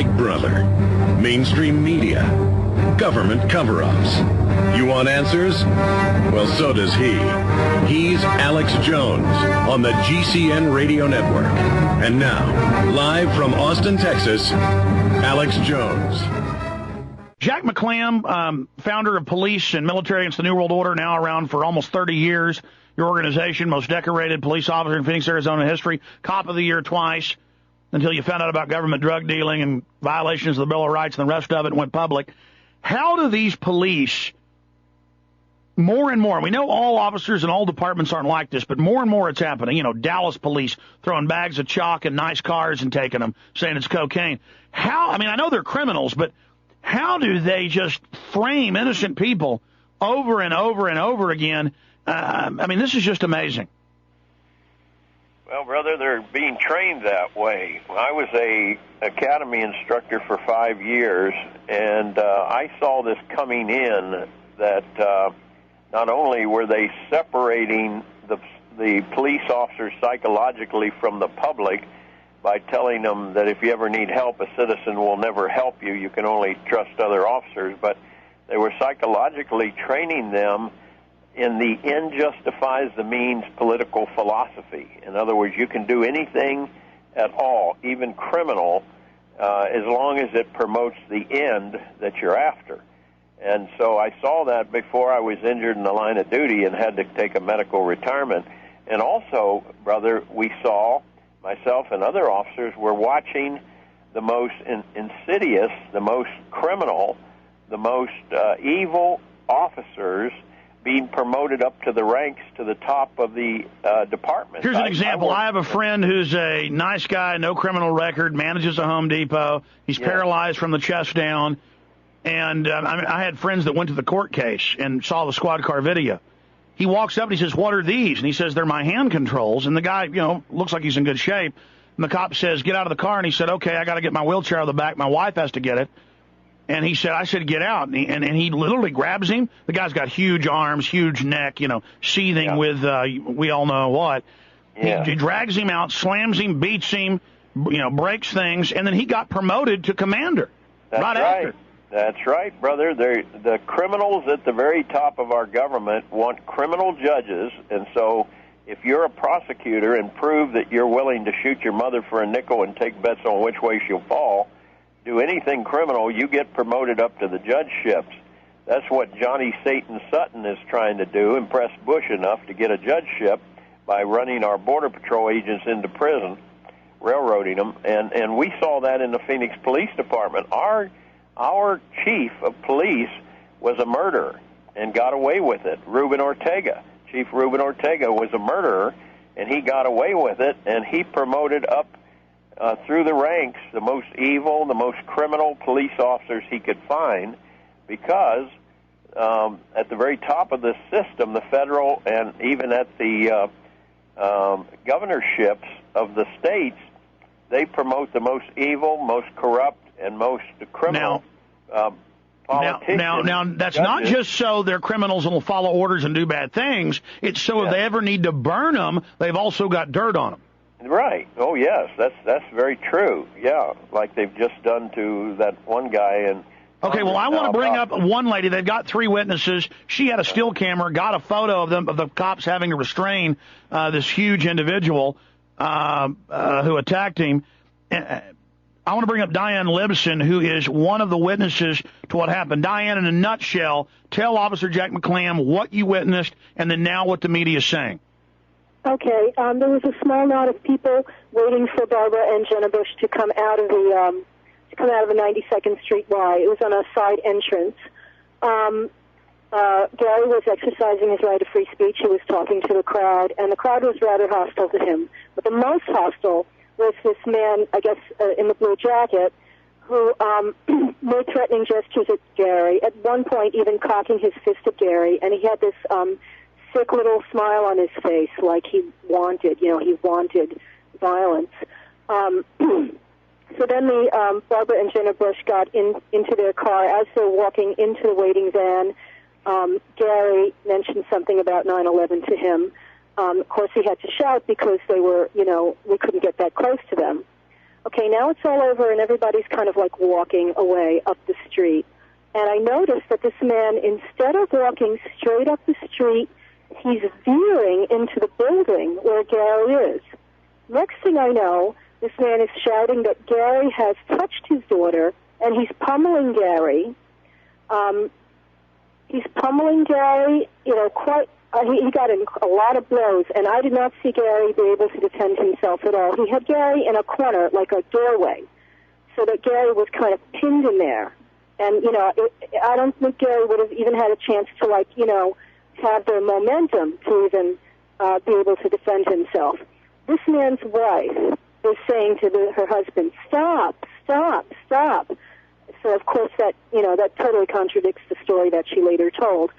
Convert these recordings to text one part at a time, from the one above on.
Big Brother, mainstream media, government cover-ups. You want answers? Well, so does he. He's Alex Jones on the GCN Radio Network. And now, live from Austin, Texas, Alex Jones. Jack McLamb, founder of Police and Military Against the New World Order, now around for almost 30 years. Your organization, most decorated police officer in Phoenix, Arizona history, Cop of the Year twice, until you found out about government drug dealing and violations of the Bill of Rights and the rest of it and went public. How do these police, more and more, we know all officers and all departments aren't like this, but more and more it's happening. You know, Dallas police throwing bags of chalk in nice cars and taking them, saying it's cocaine. I know they're criminals, but how do they just frame innocent people over and over and over again? This is just amazing. Well, brother, they're being trained that way. I was a academy instructor for 5 years, and I saw this coming in that not only were they separating the police officers psychologically from the public by telling them that if you ever need help, a citizen will never help you. You can only trust other officers. But they were psychologically training them in the end justifies the means political philosophy. In other words, you can do anything at all, even criminal, as long as it promotes the end that you're after. And so I saw that before I was injured in the line of duty and had to take a medical retirement. And also, brother, we saw, myself and other officers were watching the most insidious, the most criminal, the most evil officers being promoted up to the ranks to the top of the department. Here's an example. I have a friend who's a nice guy, no criminal record, manages a Home Depot. He's paralyzed from the chest down. And I had friends that went to the court case and saw the squad car video. He walks up and he says, "What are these?" And he says, "They're my hand controls." And the guy, looks like he's in good shape. And the cop says, "Get out of the car." And he said, "Okay, I got to get my wheelchair out of the back. My wife has to get it." And he said, "I said, get out." And he literally grabs him. The guy's got huge arms, huge neck, seething with we all know what. Yeah. He drags him out, slams him, beats him, breaks things, and then he got promoted to commander. That's right. After. That's right, brother. The criminals at the very top of our government want criminal judges, and so if you're a prosecutor and prove that you're willing to shoot your mother for a nickel and take bets on which way she'll fall, do anything criminal, you get promoted up to the judgeships. That's what Johnny Satan Sutton is trying to do, impress Bush enough to get a judgeship by running our Border Patrol agents into prison, railroading them, and we saw that in the Phoenix Police Department. Our chief of police was a murderer and got away with it. Chief Ruben Ortega was a murderer, and he got away with it, and he promoted up through the ranks the most evil, the most criminal police officers he could find, because at the very top of the system, the federal and even at the governorships of the states, they promote the most evil, most corrupt, and most criminal politicians. Now, that's not just so they're criminals and will follow orders and do bad things. It's so if they ever need to burn them, they've also got dirt on them. Right. Oh, yes. That's very true. Yeah, like they've just done to that one guy. Okay, well, I want to bring up one lady. They've got 3 witnesses. She had a still camera, got a photo of the cops having to restrain this huge individual who attacked him. I want to bring up Diane Libson, who is one of the witnesses to what happened. Diane, in a nutshell, tell Officer Jack McLamb what you witnessed and then now what the media is saying. Okay, there was a small knot of people waiting for Barbara and Jenna Bush to come out of the 92nd Street Y. It was on a side entrance. Gary was exercising his right of free speech. He was talking to the crowd, and the crowd was rather hostile to him. But the most hostile was this man, I guess, in the blue jacket, who made threatening gestures at Gary, at one point even cocking his fist at Gary, and he had this sick little smile on his face, like he wanted violence. So then Barbara and Jenna Bush got into their car. As they're walking into the waiting van, Gary mentioned something about 9/11 to him. Of course, he had to shout because they were, we couldn't get that close to them. Okay, now it's all over, and everybody's kind of like walking away up the street. And I noticed that this man, instead of walking straight up the street, he's veering into the building where Gary is. Next thing I know, this man is shouting that Gary has touched his daughter, and he's pummeling Gary. He's pummeling Gary, he got in a lot of blows, and I did not see Gary be able to defend himself at all. He had Gary in a corner, like a doorway, so that Gary was kind of pinned in there. And, I don't think Gary would have even had a chance to, have the momentum to even be able to defend himself. This man's wife is saying to her husband, stop, stop, stop. So, of course, that totally contradicts the story that she later told.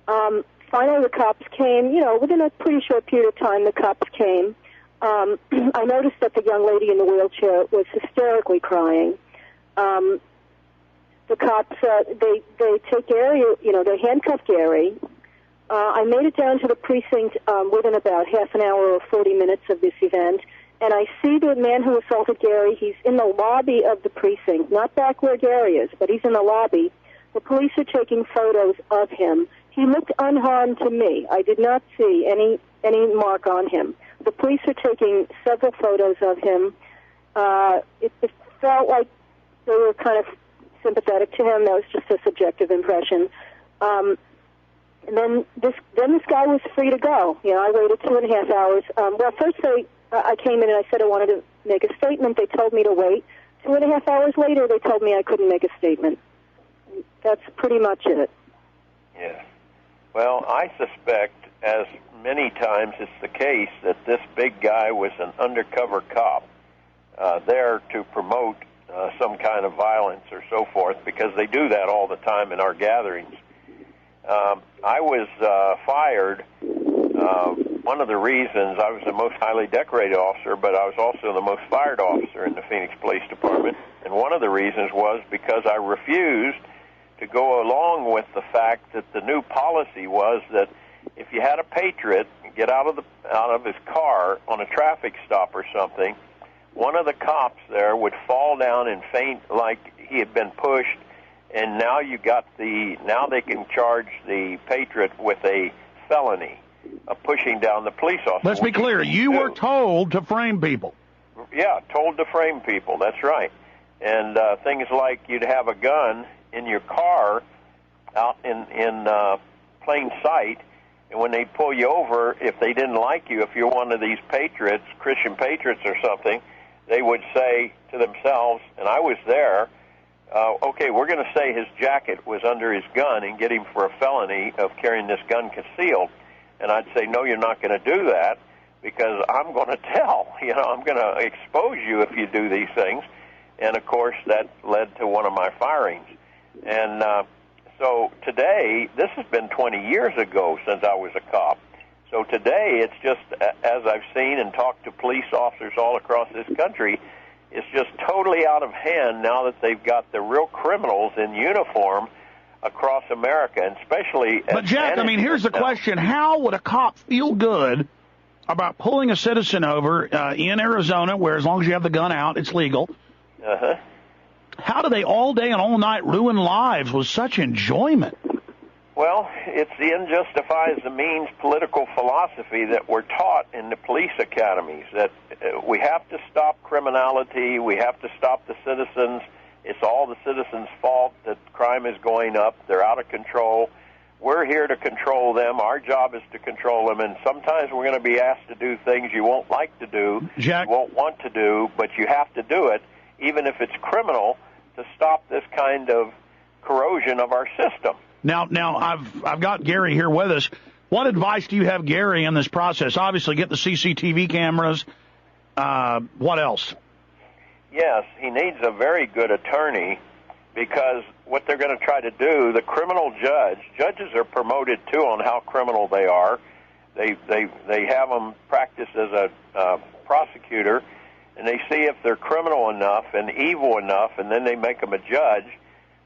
Finally, the cops came, within a pretty short period of time, the cops came. I noticed that the young lady in the wheelchair was hysterically crying. The cops, they take Gary, they handcuff Gary. I made it down to the precinct within about half an hour or 40 minutes of this event, and I see the man who assaulted Gary. He's in the lobby of the precinct, not back where Gary is, but he's in the lobby. The police are taking photos of him. He looked unharmed to me. I did not see any mark on him. The police are taking several photos of him. It felt like they were kind of sympathetic to him. That was just a subjective impression. And then this guy was free to go. I waited 2.5 hours. First I came in and I said I wanted to make a statement. They told me to wait. 2.5 hours later, they told me I couldn't make a statement. That's pretty much it. Yeah. Well, I suspect, as many times it's the case, that this big guy was an undercover cop there to promote some kind of violence or so forth, because they do that all the time in our gatherings. I was fired. One of the reasons, I was the most highly decorated officer, but I was also the most fired officer in the Phoenix Police Department, and one of the reasons was because I refused to go along with the fact that the new policy was that if you had a patriot get out of his car on a traffic stop or something, one of the cops there would fall down and faint like he had been pushed, and now they can charge the patriot with a felony of pushing down the police officer. Let's be clear, you were told to frame people. Yeah, told to frame people, that's right. And things like you'd have a gun in your car out in plain sight, and when they pull you over, if they didn't like you, if you're one of these patriots, Christian patriots or something, they would say to themselves, and I was there, okay, we're going to say his jacket was under his gun and get him for a felony of carrying this gun concealed. And I'd say, no, you're not going to do that, because I'm going to tell. I'm going to expose you if you do these things. And, of course, that led to one of my firings. And so today, this has been 20 years ago since I was a cop. So today, it's just, as I've seen and talked to police officers all across this country, it's just totally out of hand now that they've got the real criminals in uniform across America, and especially... But, Jack, here's the question. How would a cop feel good about pulling a citizen over in Arizona, where as long as you have the gun out, it's legal? Uh-huh. How do they all day and all night ruin lives with such enjoyment? Well, it's the end justifies the means political philosophy that we're taught in the police academies, that we have to stop criminality, we have to stop the citizens. It's all the citizens' fault that crime is going up. They're out of control. We're here to control them. Our job is to control them, and sometimes we're going to be asked to do things you won't like to do, Jack, you won't want to do, but you have to do it, even if it's criminal, to stop this kind of corrosion of our system. Now, I've got Gary here with us. What advice do you have Gary in this process? Obviously, get the CCTV cameras. What else? Yes, he needs a very good attorney, because what they're going to try to do, the criminal judges are promoted too on how criminal they are. They have them practice as a prosecutor, and they see if they're criminal enough and evil enough, and then they make them a judge.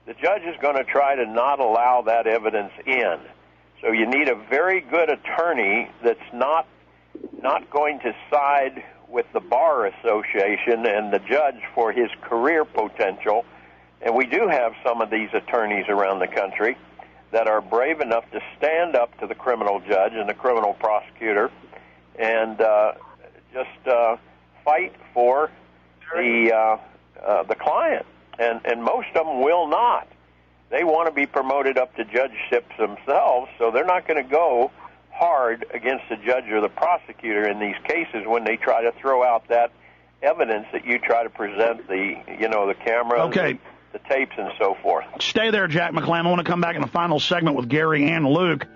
The judge is going to try to not allow that evidence in. So you need a very good attorney that's not not going to side with the Bar Association and the judge for his career potential. And we do have some of these attorneys around the country that are brave enough to stand up to the criminal judge and the criminal prosecutor and just fight for the client. And most of them will not. They want to be promoted up to judgeships themselves, so they're not going to go hard against the judge or the prosecutor in these cases when they try to throw out that evidence that you try to present, the cameras, okay, the tapes, and so forth. Stay there, Jack McLamb. I want to come back in the final segment with Gary and Luke.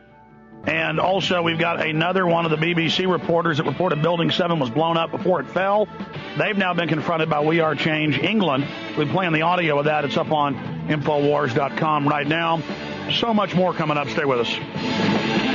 And also, we've got another one of the BBC reporters that reported Building 7 was blown up before it fell. They've now been confronted by We Are Change England. We're playing the audio of that. It's up on Infowars.com right now. So much more coming up. Stay with us.